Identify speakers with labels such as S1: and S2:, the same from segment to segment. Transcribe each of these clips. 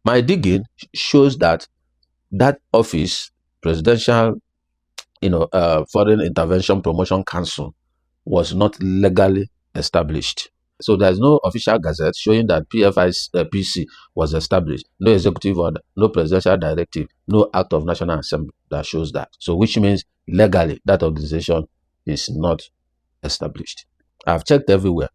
S1: My digging shows that that office, Presidential, Foreign Intervention Promotion Council, was not legally established. So there's no official gazette showing that PFIPC was established. No executive order, no presidential directive, no act of National Assembly that shows that. So which means legally that organization is not established. I've checked everywhere.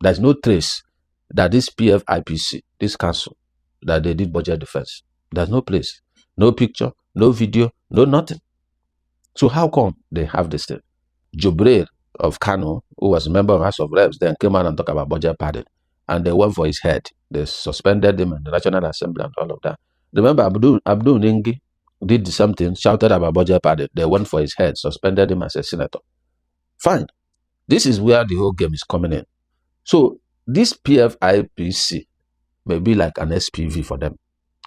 S1: There's no trace that this PFIPC, this council, that they did budget defense. There's no place, no picture, no video, no nothing. So how come they have this thing? Jubril of Kano, who was a member of House of Reps, then came out and talked about budget padding. And they went for his head. They suspended him in the National Assembly and all of that. Remember, Abdul Ningi did something, shouted about budget padding. They went for his head, suspended him as a senator. Fine. This is where the whole game is coming in. So this PFIPC may be like an SPV for them.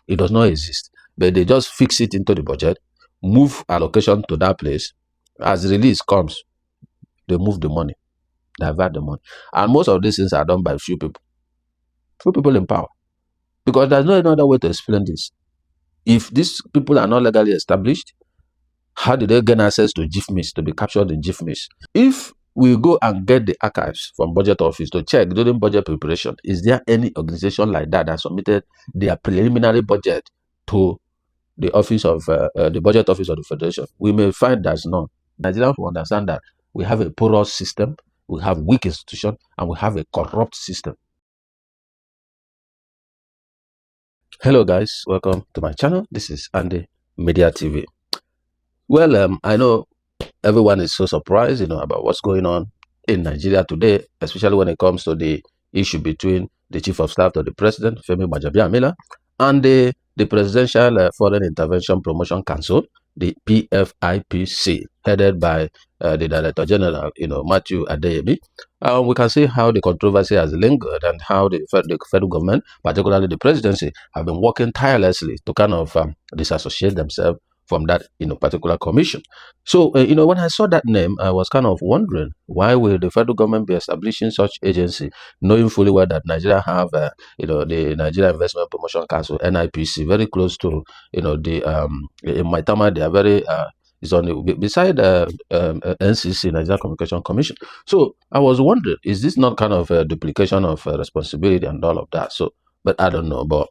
S1: It does not exist. But they just fix it into the budget, move allocation to that place. As release comes, they move the money, divert the money. And most of these things are done by few people in power. Because there's no other way to explain this. If these people are not legally established, how did they gain access to GIFMIS, to be captured in GIFMIS? If we go and get the archives from budget office to check during budget preparation, is there any organization like that that submitted their preliminary budget to the office of the budget office of the Federation? We may find there's none. Nigerians will understand that we have a porous system, we have weak institutions, and we have a corrupt system. Hello guys, welcome to my channel. This is Andy Media TV. Well, I know everyone is so surprised, about what's going on in Nigeria today, especially when it comes to the issue between the Chief of Staff to the President, Femi Gbajabiamila, and the Presidential Foreign Intervention Promotion Council, the PFIPC, headed by the Director General, Matthew Adeyemi. We can see how the controversy has lingered and how the federal government, particularly the presidency, have been working tirelessly to kind of disassociate themselves from that particular commission. So when I saw that name, I was kind of wondering, why will the federal government be establishing such agency, knowing fully well that Nigeria have the Nigeria Investment Promotion Council, NIPC, very close to in Maitama. They are very is on the, beside NCC, Nigeria Communication Commission. So I was wondering, is this not kind of a duplication of responsibility and all of that? So, but I don't know. But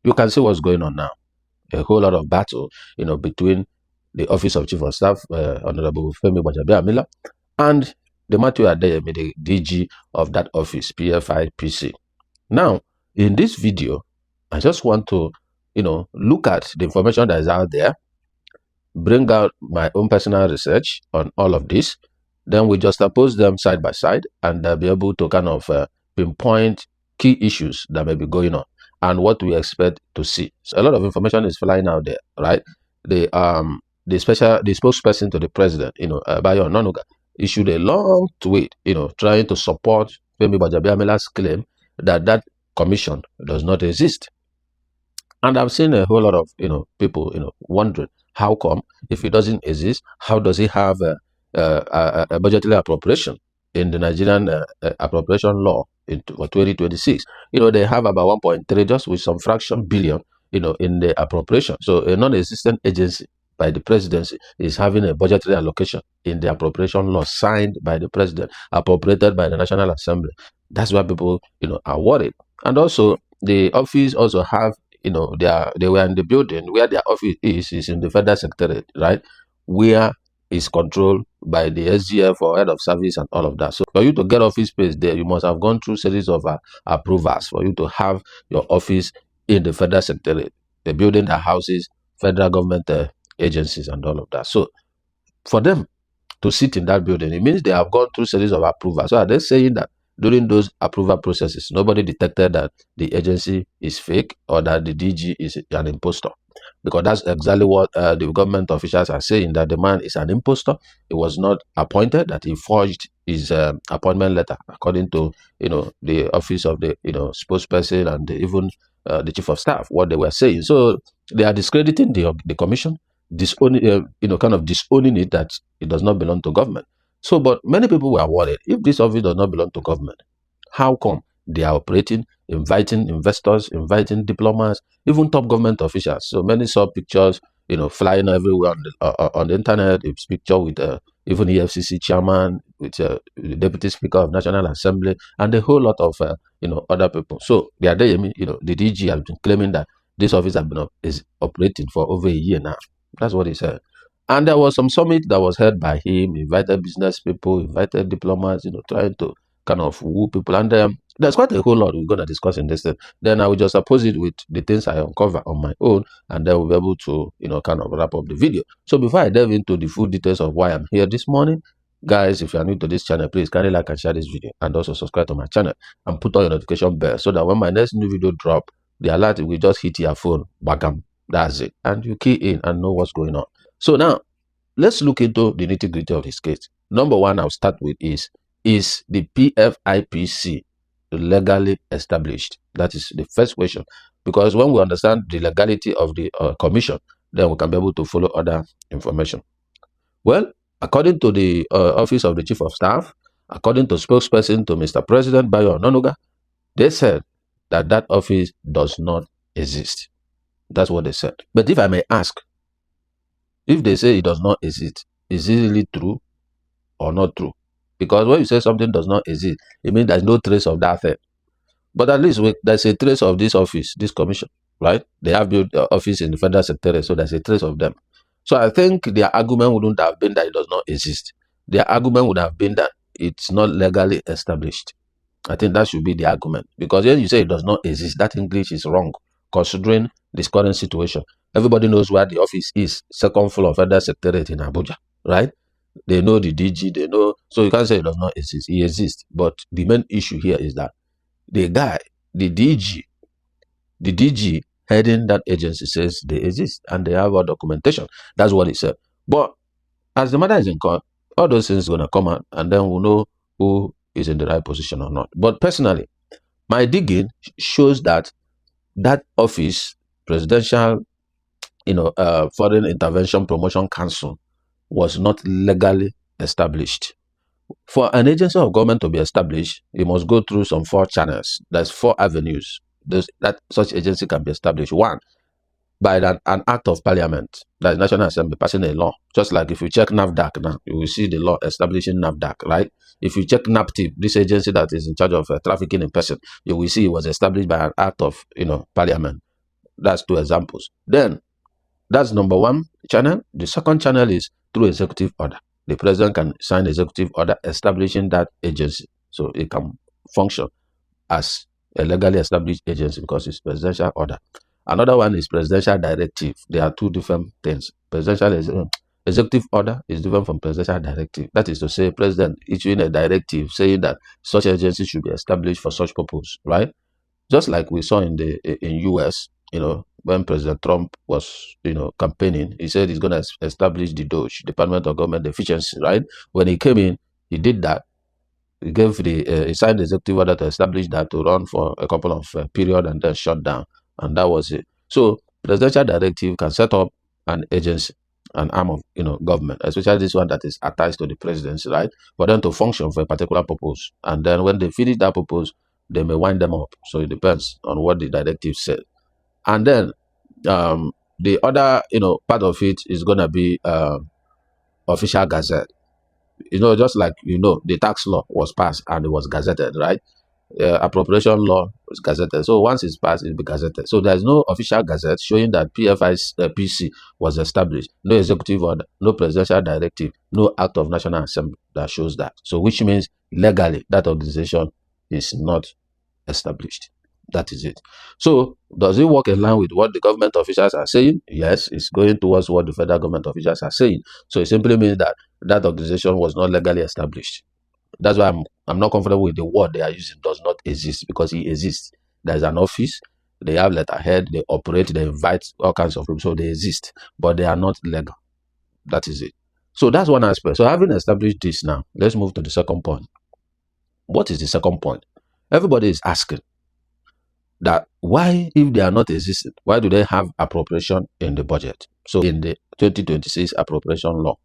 S1: you can see what's going on now. A whole lot of battle, between the Office of Chief of Staff, Honorable Femi Gbajabiamila, and the Matthew Adeyemi, the DG of that office, PFIPC. Now, in this video, I just want to, look at the information that is out there, bring out my own personal research on all of this, then we just oppose them side by side and be able to kind of pinpoint key issues that may be going on and what we expect to see. So a lot of information is flying out there, right? The spokesperson to the president, Bayo Onanuga, issued a long tweet, trying to support Femi Gbajabiamila's claim that that commission does not exist. And I've seen a whole lot of people wondering, how come, if it doesn't exist, how does he have a budgetary appropriation in the Nigerian Appropriation Law for 2026? They have about 1.3, just with some fraction billion, in the appropriation. So a non-existent agency by the presidency is having a budgetary allocation in the appropriation law signed by the president, appropriated by the National Assembly. That's why people, are worried. And also, the office also have, they were in the building where their office is in the Federal Secretariat, right? Where is controlled by the SGF or head of service and all of that. So for you to get office space there, you must have gone through series of approvals for you to have your office in the Federal Secretariat, the building that houses federal government agencies and all of that. So for them to sit in that building, it means they have gone through series of approvals. So are they saying that during those approval processes, nobody detected that the agency is fake or that the DG is an imposter? Because that's exactly what the government officials are saying, that the man is an imposter. He was not appointed, that he forged his appointment letter, according to the office of the spokesperson and even the chief of staff, what they were saying. So they are discrediting the commission, disowning kind of disowning it, that it does not belong to government. So, but many people were worried, if this office does not belong to government, how come they are operating, inviting investors, inviting diplomats, even top government officials. So many saw pictures, flying everywhere on the internet. It's picture with even EFCC chairman, with the deputy speaker of National Assembly, and a whole lot of other people. So the Adeyemi, the DG has been claiming that this office is operating for over a year now. That's what he said. And there was some summit that was held by him, invited business people, invited diplomats, trying to kind of woo people. And there's quite a whole lot we're going to discuss in this thing. Then I will just oppose it with the things I uncover on my own, and then we'll be able to, kind of wrap up the video. So before I delve into the full details of why I'm here this morning, guys, if you are new to this channel, please kindly like and share this video, and also subscribe to my channel and put on your notification bell so that when my next new video drop, the alert will just hit your phone. Bagam. That's it. And you key in and know what's going on. So now, let's look into the nitty-gritty of this case. Number one, I'll start with is the PFIPC legally established? That is the first question. Because when we understand the legality of the commission, then we can be able to follow other information. Well, according to the Office of the Chief of Staff, according to spokesperson to Mr. President Bayo Ononuga, they said that that office does not exist. That's what they said. But if I may ask, if they say it does not exist, is it really true or not true? Because when you say something does not exist, it means there's no trace of that thing. But at least there's a trace of this office, this commission, right? They have built office in the Federal Secretariat, so there's a trace of them. So I think their argument wouldn't have been that it does not exist. Their argument would have been that it's not legally established. I think that should be the argument. Because when you say it does not exist, that English is wrong, considering this current situation. Everybody knows where the office is, second floor of Federal Secretariat in Abuja, right? They know the DG, they know. So you can't say it does not exist. It exists. But the main issue here is that the guy, the DG heading that agency says they exist and they have our documentation. That's what he said. But as the matter is in court, all those things are going to come out, and then we'll know who is in the right position or not. But personally, my digging shows that that office, Presidential Foreign Intervention Promotion Council, was not legally established. For an agency of government to be established, it must go through some 4 channels. There's 4 avenues that such agency can be established. One, by an act of parliament, that is National Assembly passing a law. Just like if you check NAFDAC now, you will see the law establishing NAFDAC, right? If you check NAPTIP, this agency that is in charge of trafficking in person, you will see it was established by an act of parliament. That's 2 examples. Then that's number 1 channel. The second channel is through executive order. The president can sign executive order establishing that agency, so it can function as a legally established agency because it's presidential order. Another one is presidential directive. There are 2 different things. Presidential executive order is different from presidential directive. That is to say, president issuing a directive saying that such agency should be established for such purpose, right? Just like we saw in US, when President Trump was, campaigning, he said he's going to establish the DOGE, Department of Government Efficiency, right? When he came in, he did that. He gave he signed the executive order to establish that to run for a couple of period and then shut down. And that was it. So presidential directive can set up an agency, an arm of, government, especially this one that is attached to the presidency, right? For them to function for a particular purpose. And then when they finish that purpose, they may wind them up. So it depends on what the directive said. And then the other, part of it is going to be official gazette. Just like, the tax law was passed and it was gazetted, right? Appropriation law was gazetted. So once it's passed, it'll be gazetted. So there's no official gazette showing that PFIPC was established. No executive order, no presidential directive, no act of National Assembly that shows that. So which means legally that organization is not established. That is it. So does it work in line with what the government officials are saying? Yes, it's going towards what the federal government officials are saying. So it simply means that that organization was not legally established. That's why I'm not comfortable with the word they are using, does not exist, because it exists. There's an office, they have letterhead, they operate, they invite all kinds of people, so they exist, but they are not legal. That is it. So that's one aspect. So having established this now, let's move to the second point. What is the second point? Everybody is asking that why, if they are not existing, why do they have appropriation in the budget? So in the 2026 Appropriation Law,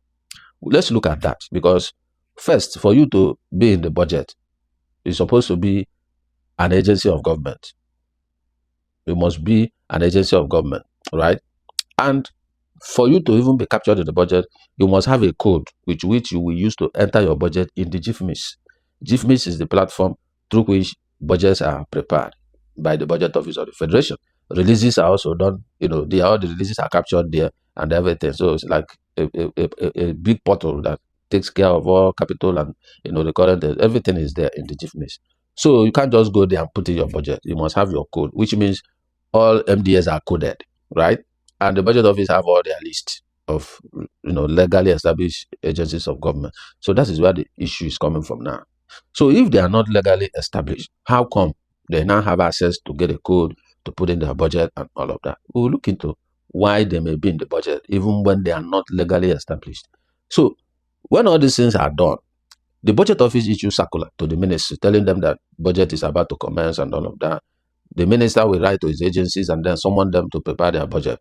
S1: let's look at that, because first, for you to be in the budget, it's supposed to be an agency of government. You must be an agency of government, right? And for you to even be captured in the budget, you must have a code which you will use to enter your budget in the GIFMIS. GIFMIS is the platform through which budgets are prepared by the Budget Office of the Federation. Releases are also done, all the releases are captured there and everything. So it's like a big portal that takes care of all capital and the current, everything is there in the GIFMIS. So you can't just go there and put in your budget. You must have your code, which means all MDS are coded, right? And the budget office have all their list of legally established agencies of government. So that is where the issue is coming from now. So if they are not legally established, how come they now have access to get a code to put in their budget and all of that? We'll look into why they may be in the budget even when they are not legally established. So when all these things are done, the budget office issues circular to the ministry telling them that budget is about to commence and all of that. The minister will write to his agencies and then summon them to prepare their budget.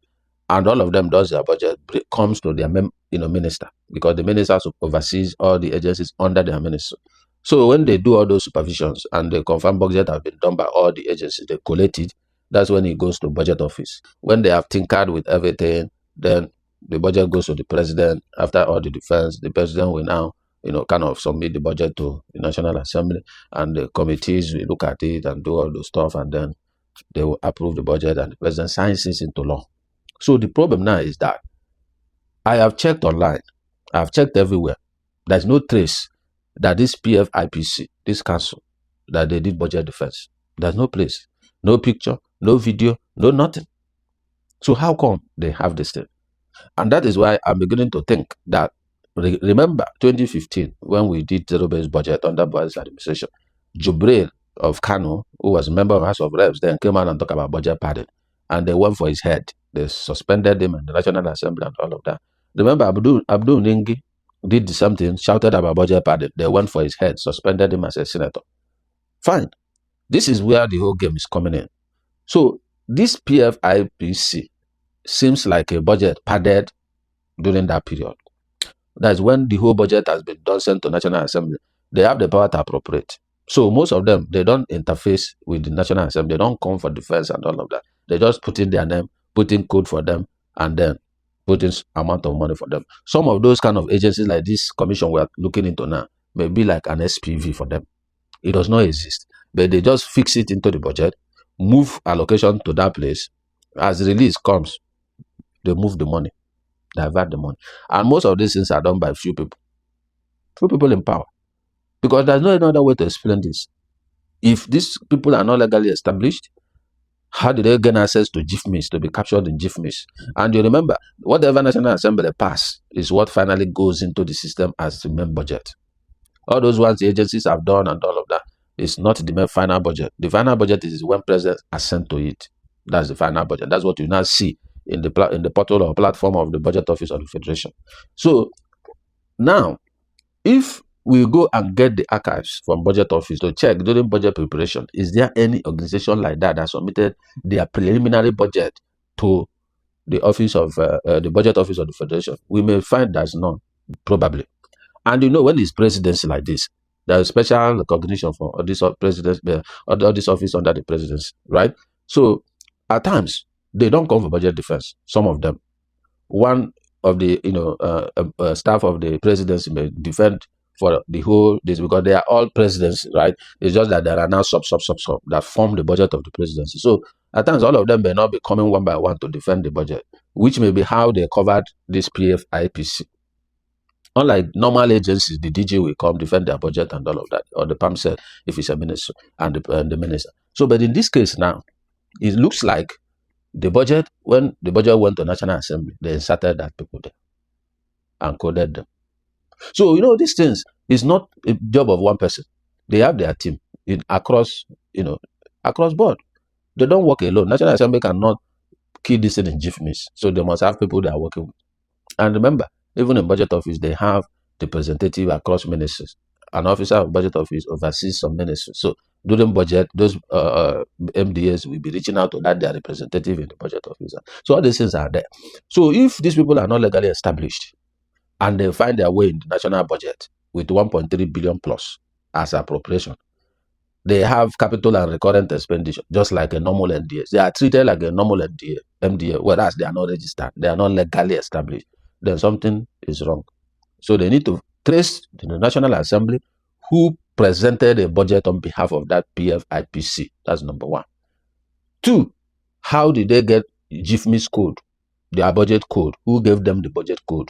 S1: And all of them does their budget, comes to their minister, because the minister oversees all the agencies under their ministry. So when they do all those supervisions and the confirmed budget have been done by all the agencies, they collect it. That's when it goes to budget office. When they have tinkered with everything, then the budget goes to the president. After all the defense, the president will now kind of submit the budget to the National Assembly, and the committees will look at it and do all the stuff, and then they will approve the budget and the president signs it into law. So the problem now is that I have checked online, I have checked everywhere. There's no trace that this PFIPC, this council, that they did budget defense. There's no place, no picture, no video, no nothing. So how come they have this thing? And that is why I'm beginning to think that, remember 2015, when we did zero-based budget under Buhari's administration, Jubril of Kano, who was a member of House of Reps, then came out and talked about budget padding. And they went for his head. They suspended him in the National Assembly and all of that. Remember, Abdul Ningi did something, shouted about budget padding. They went for his head, suspended him as a senator. Fine. This is where the whole game is coming in. So this PFIPC seems like a budget padded during that period. That's when the whole budget has been done, sent to National Assembly. They have the power to appropriate. So most of them, they don't interface with the National Assembly. They don't come for defense and all of that. They just put in their name, put in code for them, and then put in amount of money for them. Some of those kind of agencies like this commission we're looking into now may be like an SPV for them. It does not exist. But they just fix it into the budget, move allocation to that place. As release comes, they move the money, divert the money. And most of these things are done by few people in power. Because there's no other way to explain this. If these people are not legally established, how do they gain access to GIFMIS, to be captured in GIFMIS? And you remember, whatever National Assembly pass is what finally goes into the system as the main budget. All those ones the agencies have done and all of that is not the main final budget. The final budget is when president assent to it. That's the final budget. That's what you now see in the portal or platform of the Budget Office of the Federation. So now, if we go and get the archives from Budget Office to check during budget preparation, is there any organization like that that submitted their preliminary budget to the office of the Budget Office of the Federation? We may find there's none, probably. And when it's presidency like this, there's special recognition for all this office under the presidency, right? So at times they don't come for budget defense. Some of them, one of the staff of the presidency may defend for the whole this, because they are all presidents, right? It's just that there are now sub that form the budget of the presidency. So at times all of them may not be coming one by one to defend the budget, which may be how they covered this PFIPC. Unlike normal agencies, the DG will come defend their budget and all of that, or the PAMSEL if it's a minister and the minister. So, but in this case now, it looks like the budget, when the budget went to National Assembly, they inserted that people there and coded them. So, these things is not a job of one person. They have their team across board. They don't work alone. National Assembly cannot keep this in GIFMIS. So they must have people they are working with. And remember, even in Budget Office, they have representative across ministries. An officer of Budget Office oversees some ministries. So during budget, those MDAs will be reaching out to their representative in the Budget Office. So all these things are there. So if these people are not legally established, and they find their way in the national budget with 1.3 billion plus as appropriation, they have capital and recurrent expenditure, just like a normal NDA. They are treated like a normal MDA, whereas they are not registered. They are not legally established. Then something is wrong. So they need to trace to the National Assembly who presented a budget on behalf of that PFIPC. That's number one. Two, how did they get GIFMI's code, their budget code? Who gave them the budget code?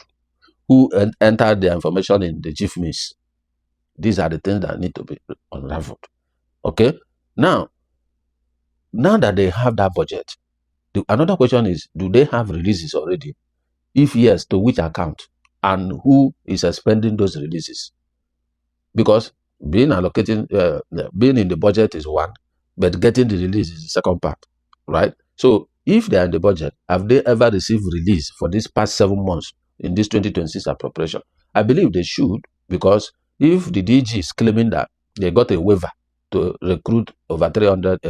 S1: Who entered their information in the GIFMIS? These are the things that need to be unraveled. Okay? Now that they have that budget, another question is, do they have releases already? If yes, to which account? And who is spending those releases? Because being in the budget is one, but getting the release is the second part, right? So if they are in the budget, have they ever received release for these past 7 months in this 2026 appropriation? I believe they should, because if the DG is claiming that they got a waiver to recruit over 300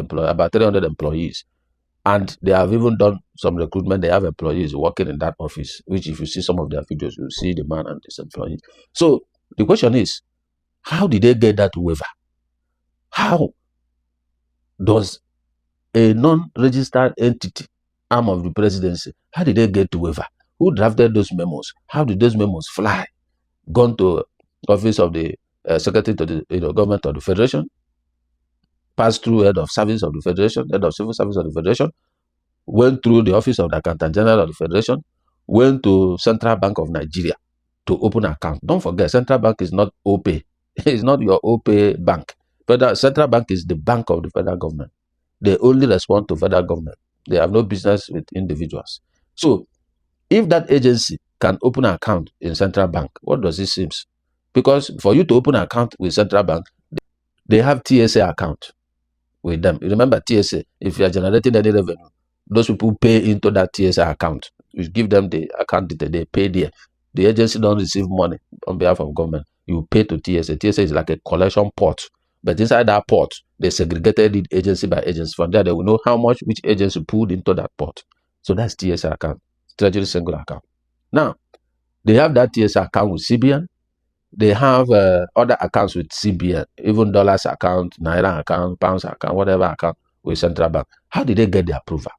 S1: employees, and they have even done some recruitment, they have employees working in that office, which if you see some of their videos, you'll see the man and his employees. So the question is, how did they get that waiver? How does a non-registered entity, arm of the presidency, how did they get the waiver? Who drafted those memos? How did those memos fly? Gone to office of the secretary to the government of the federation, passed through head of service of the federation, head of civil service of the federation, went through the office of the accountant general of the federation, went to Central Bank of Nigeria to open an account. Don't forget, Central Bank is not OPay. It's not your OPay bank. Central Bank is the bank of the federal government. They only respond to federal government. They have no business with individuals. So, if that agency can open an account in Central Bank, what does it seem? Because for you to open an account with Central Bank, they have TSA account with them. You remember TSA, if you are generating any revenue, those people pay into that TSA account. You give them the account detail, they pay there. The agency don't receive money on behalf of government. You pay to TSA. TSA is like a collection port. But inside that port, they segregated it agency by agency. From there, they will know how much which agency pulled into that port. So that's TSA account, Treasury Single Account. Now, they have that TSA account with CBN. They have other accounts with CBN, even dollars account, Naira account, pounds account, whatever account with Central Bank. How did they get the approval?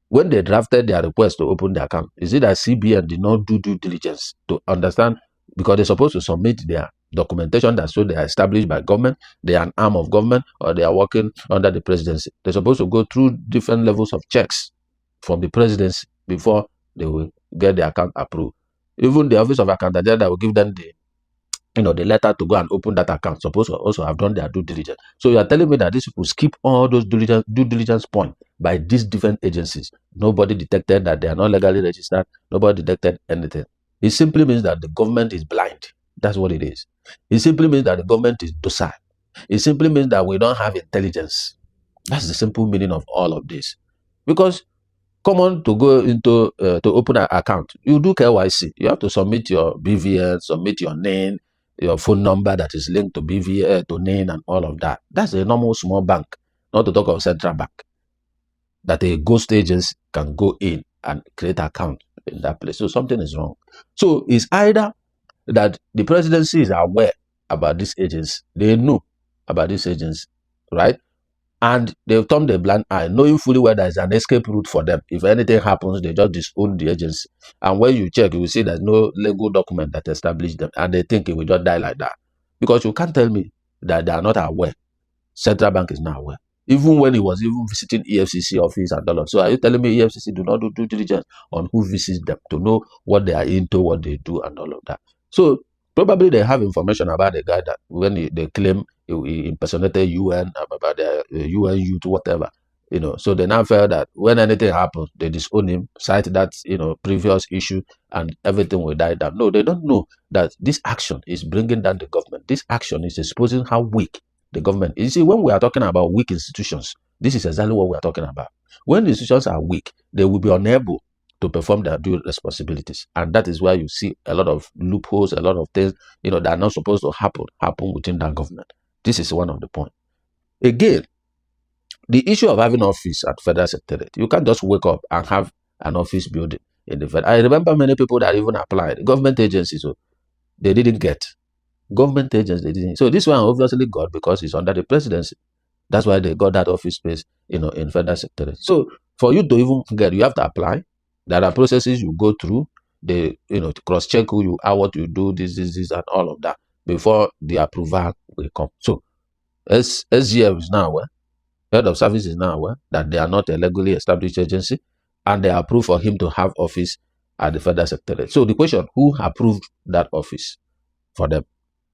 S1: When they drafted their request to open the account, is it that CBN did not do due diligence to understand? Because they're supposed to submit their documentation that shows they are established by government, they are an arm of government, or they are working under the presidency. They're supposed to go through different levels of checks from the presidency before they will get the account approved. Even the office of accountant general will give them the letter to go and open that account, supposed to also have done their due diligence. So you are telling me that these people skip all those due diligence points by these different agencies. Nobody detected that they are not legally registered. Nobody detected anything. It simply means that the government is blind. That's what it is. It simply means that the government is docile. It simply means that we don't have intelligence. That's the simple meaning of all of this. Because common to go into to open an account, you do KYC. You have to submit your BVN, submit your name, your phone number that is linked to BVN, to name, and all of that. That's a normal small bank, not to talk of central bank, that a ghost agency can go in and create an account in that place. So something is wrong. So it's either that the presidency is aware about this agency, they know about this agency, right? And they've turned a blind eye, knowing fully well there is an escape route for them. If anything happens, they just disown the agency. And when you check, you will see there's no legal document that establishes them. And they think it will just die like that. Because you can't tell me that they are not aware. Central Bank is not aware. Even when he was even visiting EFCC office and all of. So are you telling me EFCC do not do due diligence on who visits them to know what they are into, what they do, and all of that? So probably they have information about the guy that when they claim he impersonated UN, about the UN youth, whatever, So they now felt that when anything happens, they disown him, cite that previous issue, and everything will die down. No, they don't know that this action is bringing down the government. This action is exposing how weak the government is. You see, when we are talking about weak institutions, this is exactly what we are talking about. When institutions are weak, they will be unable to perform their due responsibilities, and that is why you see a lot of loopholes, a lot of things that are not supposed to happen within that government. This is one of the points. Again, the issue of having office at Federal Secretariat, you can't just wake up and have an office building in the Fed. I remember many people that even applied, government agencies, so they didn't get. Government agencies, they didn't. So this one obviously got because it's under the presidency. That's why they got that office space, in Federal Secretariat. So for you to even get, you have to apply. There are processes you go through. They, to cross-check who you are, what you do, this, and all of that before the approval will come. So SGF is now aware, head of service is now aware that they are not a legally established agency, and they approve for him to have office at the Federal Secretariat. So the question, who approved that office for them?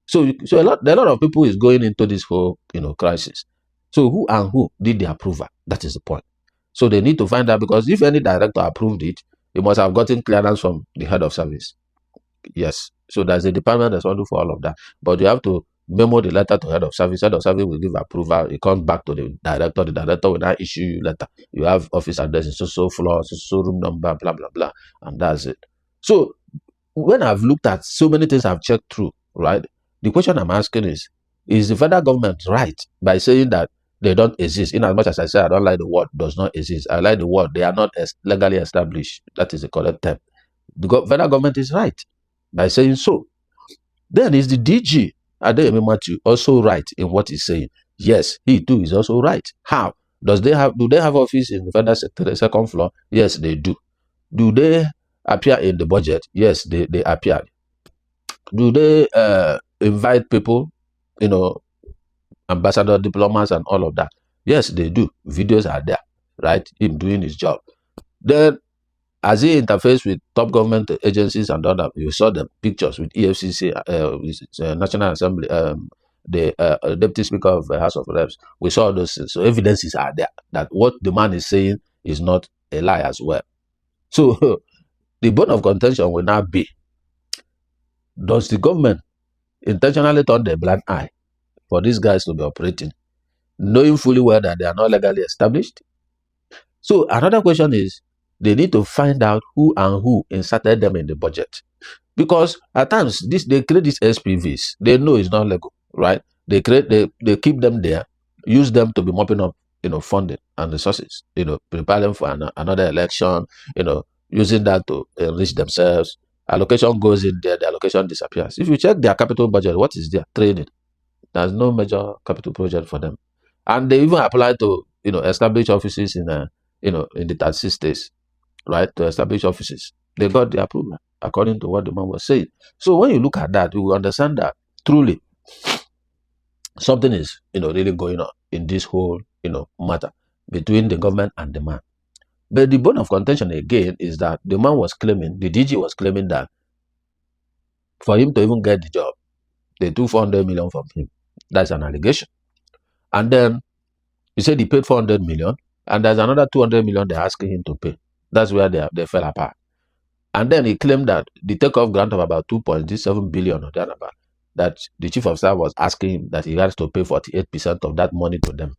S1: So a lot of people is going into this whole crisis. So who did the approval? That is the point. So they need to find out, because if any director approved it, he must have gotten clearance from the head of service. Yes. So there's a department that's responsible for all of that. But you have to memo the letter to head of service. Head of service will give approval. It comes back to the director. The director will now issue you letter. You have office address in so floor, so room number, blah blah blah, and that's it. So when I've looked at so many things I've checked through, right? The question I'm asking is the federal government right by saying that they don't exist? In as much as I say I don't like the word does not exist, I like the word they are not legally established. That is the correct term. The federal government is right by saying so. Then is the DG Adeyemi also right in what he's saying? Yes, he too is also right. How? Do they have office in the Federal Secretariat, second floor? Yes, they do. Do they appear in the budget? Yes, they appear. Do they invite people, ambassador, diplomats, and all of that? Yes, they do. Videos are there, right? Him doing his job. Then, as he interfaces with top government agencies and other, you saw the pictures with EFCC, National Assembly, the Deputy Speaker of the House of Reps. We saw those things. So evidences are there that what the man is saying is not a lie as well. So the bone of contention will now be, does the government intentionally turn the blind eye for these guys to be operating, knowing fully well that they are not legally established? So another question is, they need to find out who inserted them in the budget. Because at times, they create these SPVs. They know it's not legal, right? They keep them there, use them to be mopping up, funding and resources, preparing for another election, using that to enrich themselves. Allocation goes in there, the allocation disappears. If you check their capital budget, what is there? Training. There's no major capital project for them. And they even apply to, establish offices in the 36 states, right? To establish offices. They got the approval, according to what the man was saying. So when you look at that, you will understand that truly something is, really going on in this whole, matter between the government and the man. But the bone of contention again is that the man was claiming, the DG was claiming that for him to even get the job, they took 400 million from him. That's an allegation. And then he said he paid 400 million, and there's another 200 million they're asking him to pay. That's where they fell apart. And then he claimed that the takeoff grant of about 2.7 billion or thereabout, that the chief of staff was asking him that he has to pay 48% of that money to them.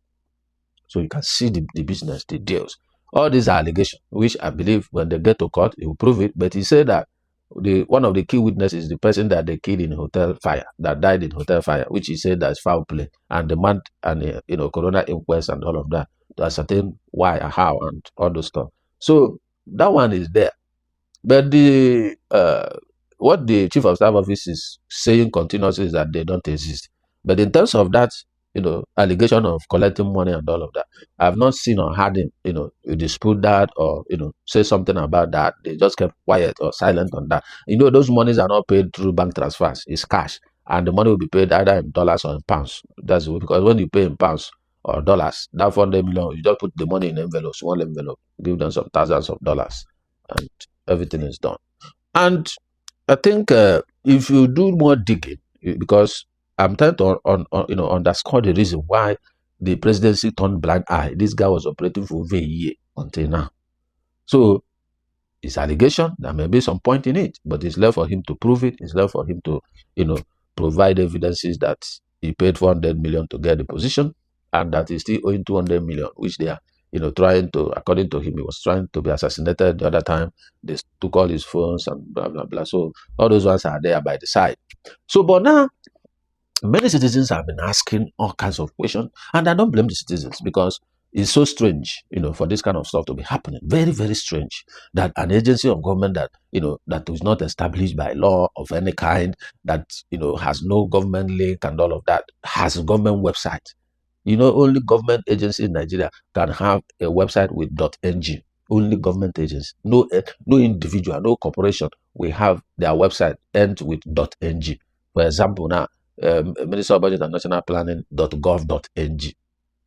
S1: So you can see the business, the deals. All these are allegations, which I believe when they get to court, he will prove it. But he said that one of the key witnesses is the person that they killed in hotel fire, that died in hotel fire, which he said that's foul play, and demand and coroner inquest and all of that to ascertain why and how and all those stuff. So that one is there. But the what the chief of staff office is saying continuously is that they don't exist. But in terms of that, allegation of collecting money and all of that, I've not seen or heard him, dispute that or, say something about that. They just kept quiet or silent on that. Those monies are not paid through bank transfers. It's cash. And the money will be paid either in dollars or in pounds. That's because when you pay in pounds or dollars, that 400 million, you just put the money in envelope, small envelope, give them some thousands of dollars, and everything is done. And I think if you do more digging, because I'm trying to underscore the reason why the presidency turned blind eye. This guy was operating for over a year until now. So it's allegation. There may be some point in it, but it's left for him to prove it. It's left for him to, provide evidences that he paid 400 million to get the position, and that he's still owing 200 million, which they are, trying to, according to him, he was trying to be assassinated the other time. They took all his phones and blah, blah, blah. So all those ones are there by the side. So, but now, many citizens have been asking all kinds of questions, and I don't blame the citizens because it's so strange, for this kind of stuff to be happening. Very, very strange that an agency of government that, that is not established by law of any kind, that, has no government link and all of that, has a government website. You know, only government agencies in Nigeria can have a website with .ng. Only government agencies, no individual, no corporation will have their website end with .ng. For example, now Minister of Budget and National Planning .gov.ng.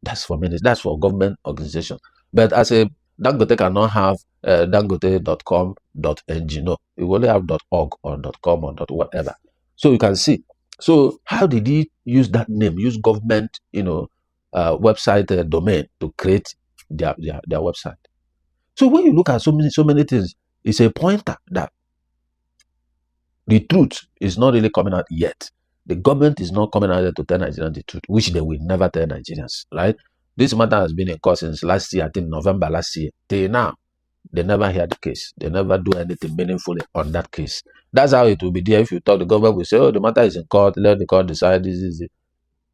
S1: That's for ministers. That's for government organization. But as a Dangote cannot have dangote.com.ng. No, it will only have .org or .com or whatever. So you can see. So how did he use that name? Use government, website domain to create their website. So when you look at so many things, it's a pointer that the truth is not really coming out yet. The government is not coming out there to tell Nigerians the truth, which they will never tell Nigerians, right? This matter has been in court since last year, I think November last year. Till now, they never hear the case. They never do anything meaningfully on that case. That's how it will be there. If you talk, the government will say, oh, the matter is in court, let the court decide this is it.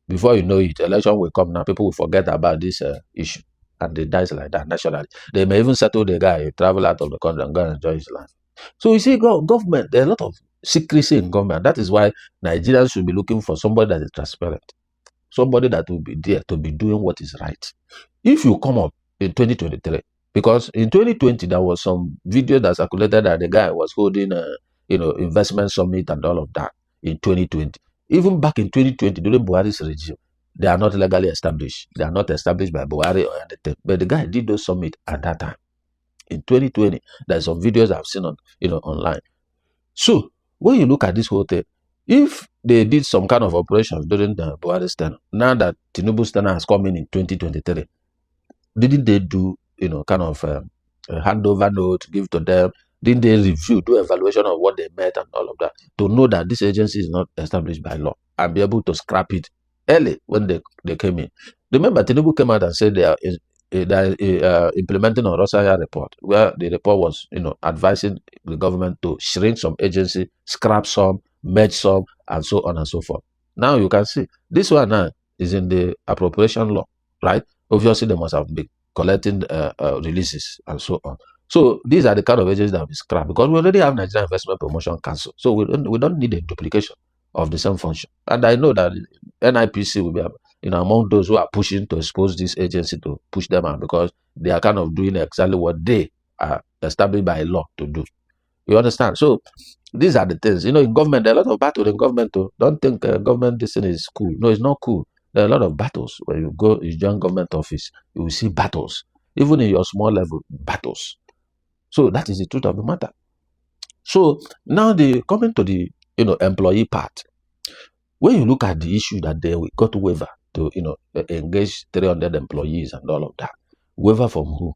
S1: Before you know it, election will come now. People will forget about this issue. And they die like that nationally. They may even settle the guy, travel out of the country and go and enjoy his life. So you see, government, there are a lot of secrecy in government. That is why Nigerians should be looking for somebody that is transparent. Somebody that will be there to be doing what is right. If you come up in 2023, because in 2020 there was some video that circulated that the guy was holding a investment summit and all of that in 2020. Even back in 2020 during Buhari's regime, they are not legally established. They are not established by Buhari or anything. But the guy did those summit at that time. In 2020, there's some videos I've seen on online. So when you look at this whole thing, if they did some kind of operations during the Buhari's tenure, now that Tinubu's tenure has come in 2023, didn't they do kind of a handover note, give to them? Didn't they review, do evaluation of what they met and all of that to know that this agency is not established by law and be able to scrap it early when they came in? Remember, Tinubu came out and said they are implementing a Rosaya report, where the report was advising the government to shrink some agency, scrap some, merge some, and so on and so forth. Now you can see this one now is in the appropriation law, right? Obviously, they must have been collecting releases and so on. So these are the kind of agencies that we scrap because we already have Nigerian Investment Promotion Council. So we don't need a duplication of the same function. And I know that NIPC will be among those who are pushing to expose this agency, to push them out, because they are kind of doing exactly what they are established by law to do. You understand? So these are the things. In government, there are a lot of battles in government too. Don't think government this thing is cool. No, it's not cool. There are a lot of battles. When you join government office, you will see battles. Even in your small level, battles. So that is the truth of the matter. So now coming to the employee part. When you look at the issue that they got waiver to engage 300 employees and all of that, waiver from who?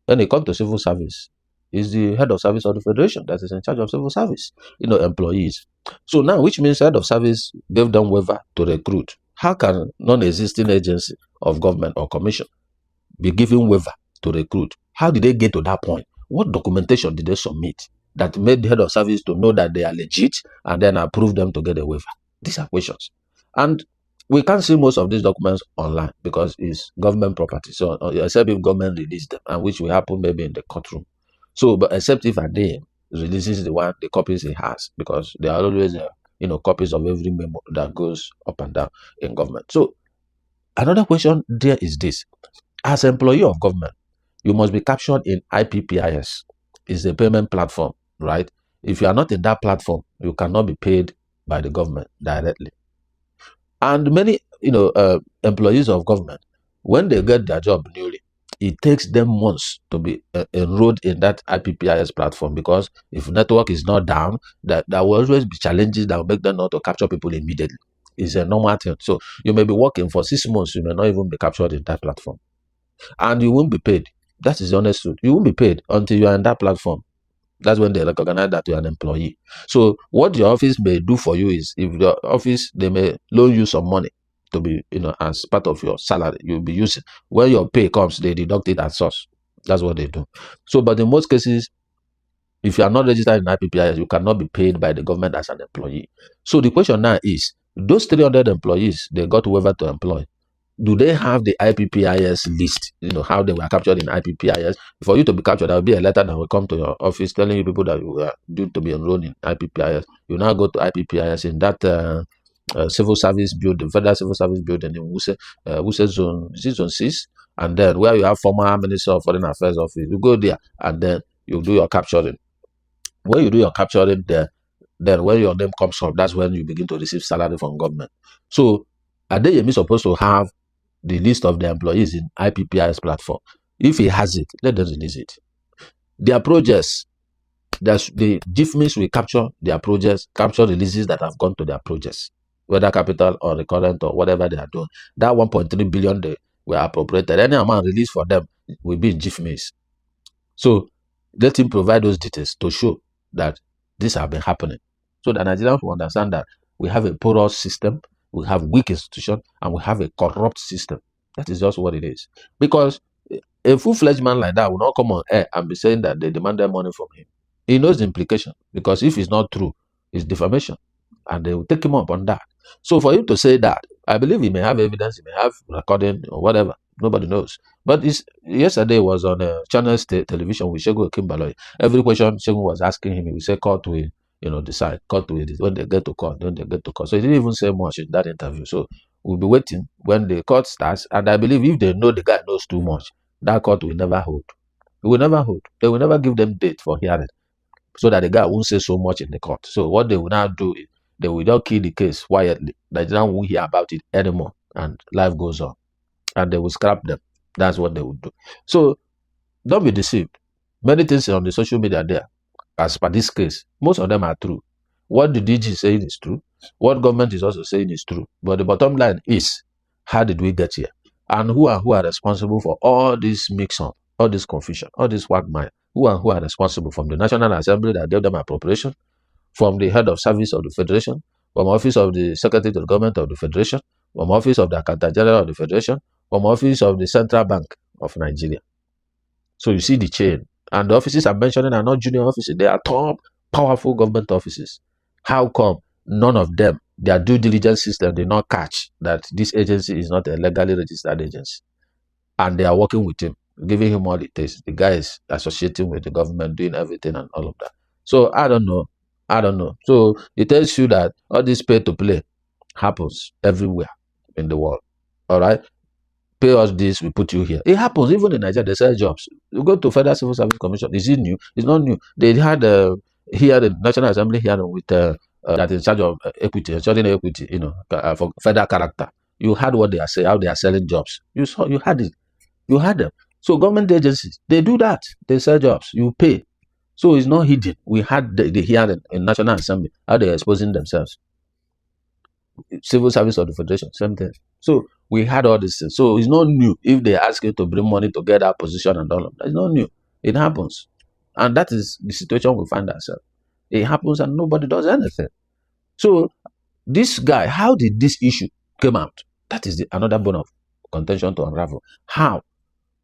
S1: When it comes to civil service, is the head of service of the federation that is in charge of civil service, employees. So now, which means head of service gave them waiver to recruit. How can non-existing agency of government or commission be given waiver to recruit? How did they get to that point? What documentation did they submit that made the head of service to know that they are legit and then approve them to get a waiver? These are questions. And we can't see most of these documents online because it's government property. So except if government release them, and which will happen maybe in the courtroom. So, but except if Adeyemi releases the copies he has, because there are always copies of every memo that goes up and down in government. So another question there is this: as an employee of government, you must be captured in IPPIS. It's a payment platform, right? If you are not in that platform, you cannot be paid by the government directly. And many employees of government, when they get their job newly, it takes them months to be enrolled in that IPPIS platform, because if network is not down, there will always be challenges that will make them not to capture people immediately. It's a normal thing. So you may be working for 6 months, you may not even be captured in that platform, and you won't be paid. That is the honest truth. You won't be paid until you are in that platform. That's when they recognize that you're an employee. So what your office may do for you is, if your office, they may loan you some money to be, as part of your salary, you'll be using. When your pay comes, they deduct it at source. That's what they do. So, but in most cases, if you are not registered in IPPIS, you cannot be paid by the government as an employee. So the question now is, those 300 employees, they got waiver to employ. Do they have the IPPIS list? How they were captured in IPPIS. For you to be captured, there will be a letter that will come to your office telling you people that you are due to be enrolled in IPPIS. You now go to IPPIS. In that civil service building, federal civil service building in Wuse zone, is it zone 6? And then where you have former Minister of Foreign Affairs office, you go there and then you do your capturing. When you do your capturing there, then when your name comes up, that's when you begin to receive salary from government. So Adeyemi is supposed to have the list of the employees in IPPIS platform. If he has it, let them release it. Their projects, the GIFMIS will capture their projects, capture releases that have gone to their projects, whether capital or recurrent or whatever they are doing. That 1.3 billion they were appropriated. Any amount released for them will be in GIFMIS. So let him provide those details to show that this have been happening, so that Nigerians will understand that we have a porous system, we have weak institutions, and we have a corrupt system. That is just what it is. Because a full-fledged man like that will not come on air and be saying that they demanded money from him. He knows the implication, because if it's not true, it's defamation, and they will take him up on that. So for him to say that, I believe he may have evidence, he may have recording or whatever. Nobody knows. But yesterday was on a channel television with Segun Okinbaloyi. Every question Segun was asking him, he would say, court will, decide. Court will, when they get to court, when they get to court. So he didn't even say much in that interview. So we'll be waiting when the court starts. And I believe if they know the guy knows too much, that court will never hold. It will never hold. They will never give them date for hearing, so that the guy won't say so much in the court. So what they will now do is they will just kill the case quietly. Nigerians won't hear about it anymore, and life goes on. And they will scrap them. That's what they will do. So don't be deceived. Many things on the social media there, as per this case, most of them are true. What the DG is saying is true. What government is also saying is true. But the bottom line is, how did we get here? And who are responsible for all this mix-up, all this confusion, all this quagmire? Who are responsible? From the National Assembly that gave them appropriation, from the head of service of the Federation, from office of the Secretary to the Government of the Federation, from office of the Accountant General of the Federation, from office of the Central Bank of Nigeria. So you see the chain. And the offices I'm mentioning are not junior offices. They are top, powerful government offices. How come none of them, their due diligence system did not catch that this agency is not a legally registered agency? And they are working with him, giving him all it takes. The guy is associating with the government, doing everything and all of that. So I don't know. So it tells you that all this pay to play happens everywhere in the world. All right? Pay us this, we put you here. It happens even in Nigeria. They sell jobs. You go to Federal Civil Service Commission. Is it new? It's not new. They had here the National Assembly here with that is in charge of equity, ensuring equity, for federal character. You heard what they are saying, how they are selling jobs. You had it. You had them. So government agencies, they do that. They sell jobs. You pay. So it's not hidden. We had the hearing in National Assembly, how they are exposing themselves. Civil Service of the Federation, same thing. So we had all this. So it's not new if they ask you to bring money to get that position and all of that. It's not new. It happens. And that is the situation we find ourselves. It happens and nobody does anything. So this guy, how did this issue come out? That is another bone of contention to unravel. How?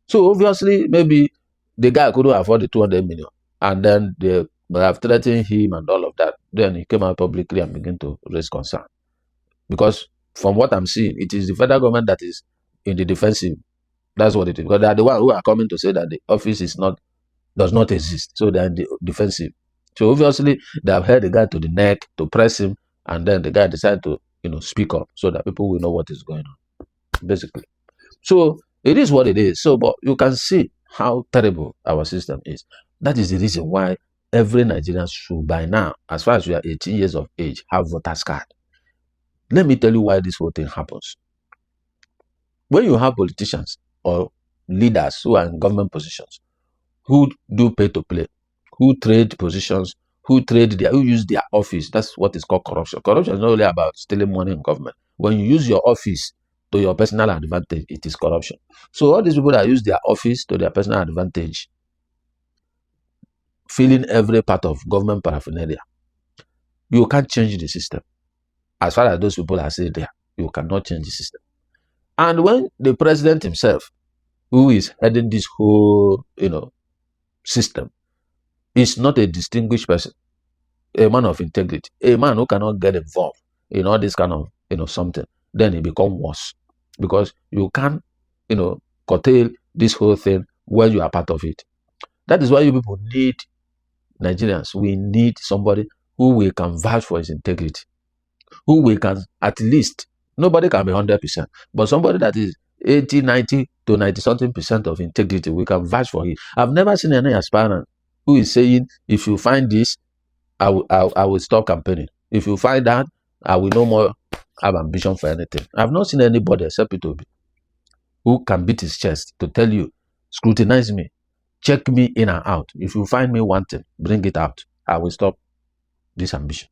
S1: So obviously, maybe the guy couldn't afford the 200 million. And then they have threatened him and all of that. Then he came out publicly and began to raise concern. Because from what I'm seeing, it is the federal government that is in the defensive. That's what it is. Because they are the ones who are coming to say that the office does not exist. So they are in the defensive. So obviously, they have held the guy to the neck to press him. And then the guy decided to, speak up so that people will know what is going on, basically. So it is what it is. So, but you can see how terrible our system is. That is the reason why every Nigerian should, by now, as far as you are 18 years of age, have voter's card. Let me tell you why this whole thing happens. When you have politicians or leaders who are in government positions, who do pay to play, who trade positions, who use their office, that's what is called corruption. Corruption is not only about stealing money in government. When you use your office to your personal advantage, it is corruption. So all these people that use their office to their personal advantage, filling every part of government paraphernalia, you can't change the system. As far as those people are saying there, you cannot change the system. And when the president himself, who is heading this whole, system, is not a distinguished person, a man of integrity, a man who cannot get involved in all this kind of, something, then it becomes worse. Because you can't, curtail this whole thing when you are part of it. That is why you people need Nigerians. We need somebody who we can vouch for his integrity, who we can at least, nobody can be 100%, but somebody that is 80, 90 to 90 something percent of integrity, we can vouch for it. I've never seen any aspirant who is saying, if you find this, I will stop campaigning. If you find that, I will no more have ambition for anything. I've not seen anybody except P2B who can beat his chest to tell you, scrutinize me, check me in and out. If you find me wanting, bring it out. I will stop this ambition.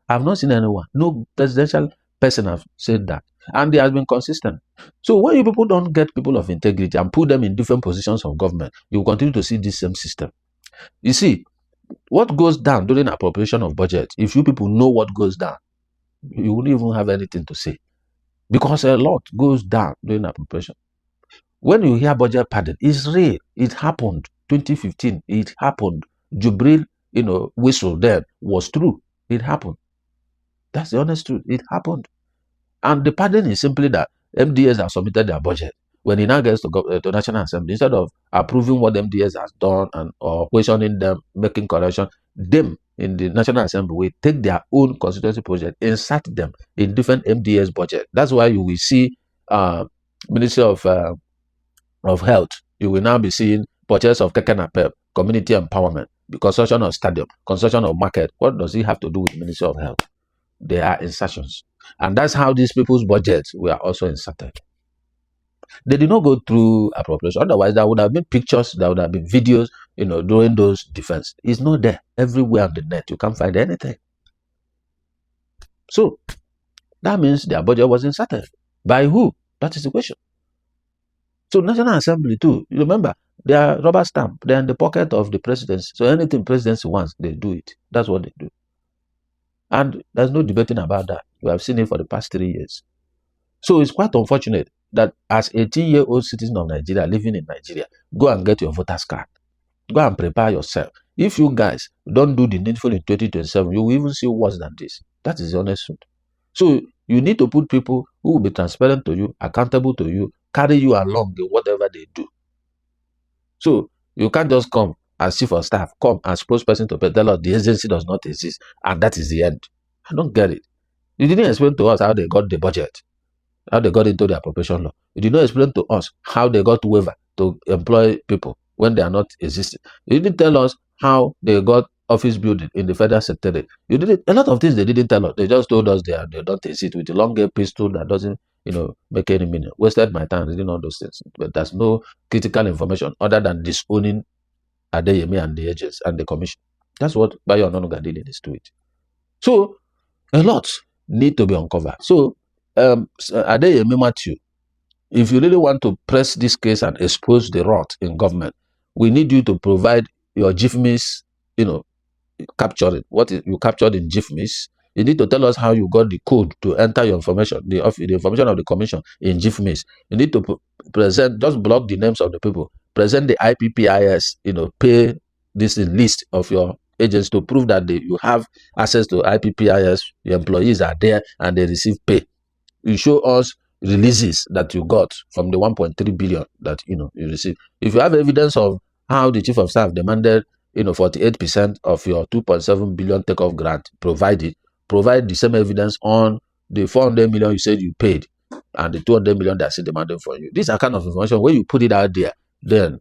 S1: I've not seen anyone. No presidential person have said that. And they have been consistent. So when you people don't get people of integrity and put them in different positions of government, you will continue to see this same system. You see, what goes down during appropriation of budget, if you people know what goes down, you wouldn't even have anything to say. Because a lot goes down during appropriation. When you hear budget padding, it's real. It happened. 2015, it happened. Jubril, whistle then was true. It happened. That's the honest truth. It happened. And the padding is simply that MDS have submitted their budget. When it now gets to National Assembly, instead of approving what MDS has done or questioning them, making correction, them in the National Assembly will take their own constituency project, insert them in different MDS budget. That's why you will see Ministry of Health. You will now be seeing purchase of Keke Napep, community empowerment, the construction of stadium, construction of market. What does it have to do with Ministry of Health? They are insertions. And that's how these people's budgets were also inserted. They did not go through appropriation. Otherwise, there would have been pictures, there would have been videos, during those defense. It's not there. Everywhere on the net, you can't find anything. So, that means their budget was inserted. By who? That is the question. So, National Assembly too, you remember, they are rubber stamp. They are in the pocket of the presidency. So, anything presidency wants, they do it. That's what they do. And there's no debating about that. We have seen it for the past 3 years. So it's quite unfortunate that as a 18-year-old citizen of Nigeria living in Nigeria, go and get your voter's card. Go and prepare yourself. If you guys don't do the needful in 2027, you will even see worse than this. That is the honest truth. So you need to put people who will be transparent to you, accountable to you, carry you along in whatever they do. So you can't just come as chief of staff, come as spokesperson to tell us the agency does not exist, and that is the end. I don't get it. You didn't explain to us how they got the budget, how they got into the appropriation law. You did not explain to us how they got waiver to employ people when they are not existing. You didn't tell us how they got office building in the federal secretariat. You didn't. A lot of things they didn't tell us. They just told us they don't exist with a long pistol that doesn't, make any meaning. Wasted my time reading all those things. But there's no critical information other than disowning Adeyemi and the agents and the commission. That's what Bayo Ononuga did in his tweet. So a lot need to be uncovered. So Adeyemi Matthew, if you really want to press this case and expose the rot in government, we need you to provide your GIFMIS, capturing what you captured in GIFMIS. You need to tell us how you got the code to enter your information, the information of the commission in GIFMIS. You need to present, just block the names of the people, present the IPPIS, pay this list of your agents to prove that you have access to IPPIS, your employees are there and they receive pay. You show us releases that you got from the 1.3 billion that you received. If you have evidence of how the chief of staff demanded 48% of your 2.7 billion takeoff grant, provide the same evidence on the 400 million you said you paid and the 200 million that's demanded for you. These are kind of information. When you put it out there, then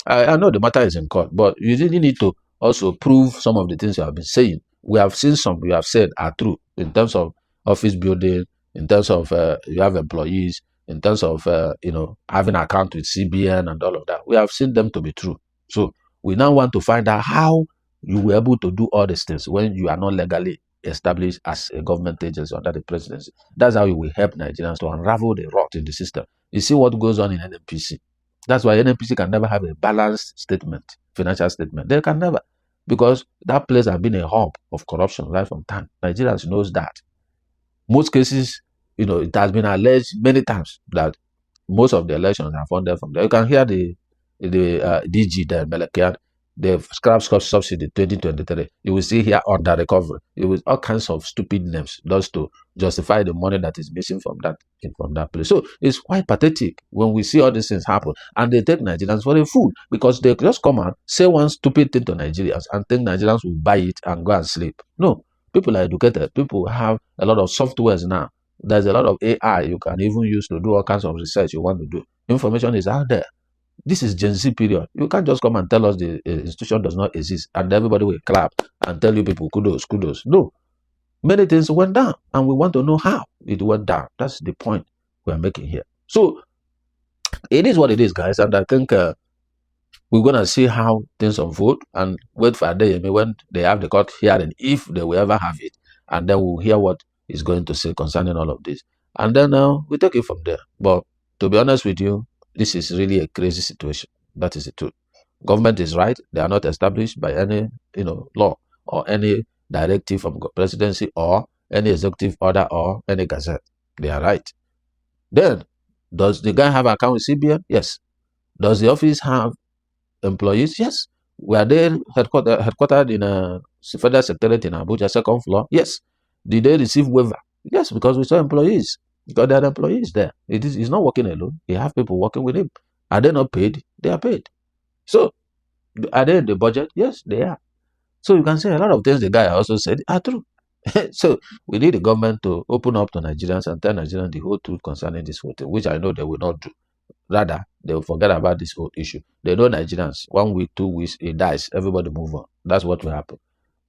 S1: I know the matter is in court, but you really need to also prove some of the things you have been saying. We have seen some you have said are true in terms of office building, in terms of you have employees, in terms of having an account with CBN and all of that. We have seen them to be true. So we now want to find out how you were able to do all these things when you are not legally established as a government agency under the presidency. That's how you will help Nigerians to unravel the rot in the system. You see what goes on in NNPC. That's why NNPC can never have a balanced statement, financial statement. They can never, because that place has been a hub of corruption right from time. Nigerians knows that. Most cases, it has been alleged many times that most of the elections are funded from there. You can hear the DG there, Melekian, the scrap subsidy 2023. You will see here under recovery. It was all kinds of stupid names just to justify the money that is missing from that place. So it's quite pathetic when we see all these things happen and they take Nigerians for a fool because they just come and say one stupid thing to Nigerians and think Nigerians will buy it and go and sleep. No, People are educated. People have a lot of softwares now. There's a lot of AI you can even use to do all kinds of research you want to do. Information is out there. This is Gen Z period. You can't just come and tell us the institution does not exist and everybody will clap and tell you people kudos, kudos. No. Many things went down and we want to know how it went down. That's the point we are making here. So it is what it is, guys. And I think we're going to see how things unfold and wait for Adeyemi when they have the court hearing, if they will ever have it. And then we'll hear what he's going to say concerning all of this. And then we take it from there. But to be honest with you, this is really a crazy situation. That is the truth. Government is right. They are not established by any law or any directive from presidency or any executive order or any gazette. They are right. Then, does the guy have an account with CBN? Yes. Does the office have employees? Yes. Were they headquartered in a federal secretariat in Abuja, second floor? Yes. Did they receive waiver? Yes, because we saw employees. Because there are employees there. He's not working alone. He have people working with him. Are they not paid? They are paid. So, are they in the budget? Yes, they are. So you can say a lot of things the guy also said are true. So we need the government to open up to Nigerians and tell Nigerians the whole truth concerning this whole thing, which I know they will not do. Rather, they will forget about this whole issue. They know Nigerians, 1 week, 2 weeks, it dies. Everybody move on. That's what will happen.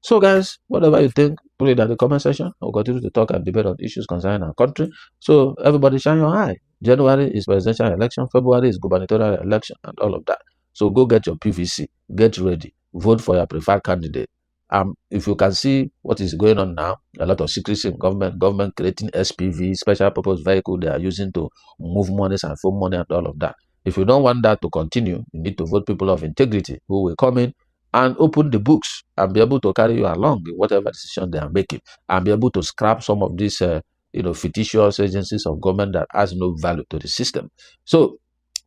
S1: So guys, whatever you think, put it in the comment section. We'll continue to talk and debate on issues concerning our country. So everybody shine your eye. January is presidential election. February is gubernatorial election and all of that. So go get your PVC. Get ready. Vote for your preferred candidate. If you can see what is going on now, a lot of secrecy in government creating SPV, special purpose vehicle they are using to move monies and phone money and all of that. If you don't want that to continue, you need to vote people of integrity who will come in and open the books and be able to carry you along in whatever decision they are making and be able to scrap some of these fictitious agencies of government that has no value to the system. So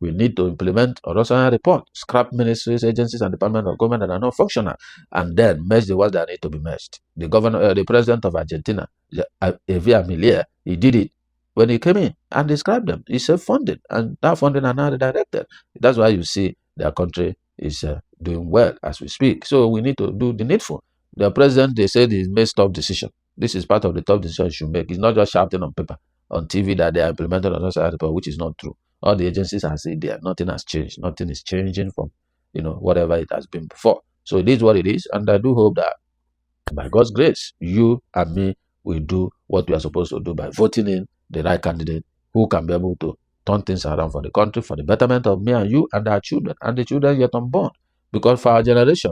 S1: we need to implement Orosana report, scrap ministries, agencies, and departments of government that are not functional, and then merge the ones that need to be merged. The president of Argentina, Gbajabiamila, he did it when he came in and described them. He said funding, and that funding are now redirected. That's why you see their country is doing well as we speak. So we need to do the needful. The president, they said he made tough decision. This is part of the tough decision you should make. It's not just shouting on paper, on TV that they are implemented on Orosana report, which is not true. All the agencies are saying there, nothing has changed. Nothing is changing from, whatever it has been before. So it is what it is. And I do hope that by God's grace, you and me will do what we are supposed to do by voting in the right candidate who can be able to turn things around for the country, for the betterment of me and you and our children and the children yet unborn. Because for our generation,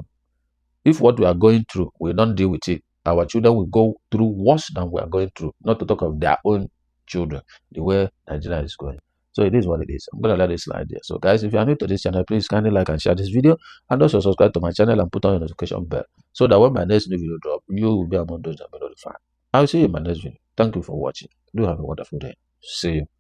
S1: if what we are going through, we don't deal with it, our children will go through worse than we are going through, not to talk of their own children, the way Nigeria is going. So it is what it is. I'm going to let it slide there. So guys, if you are new to this channel, please kindly like and share this video. And also subscribe to my channel and put on your notification bell. So that when my next new video drop, you will be among those that will be notified. I will see you in my next video. Thank you for watching. Do have a wonderful day. See you.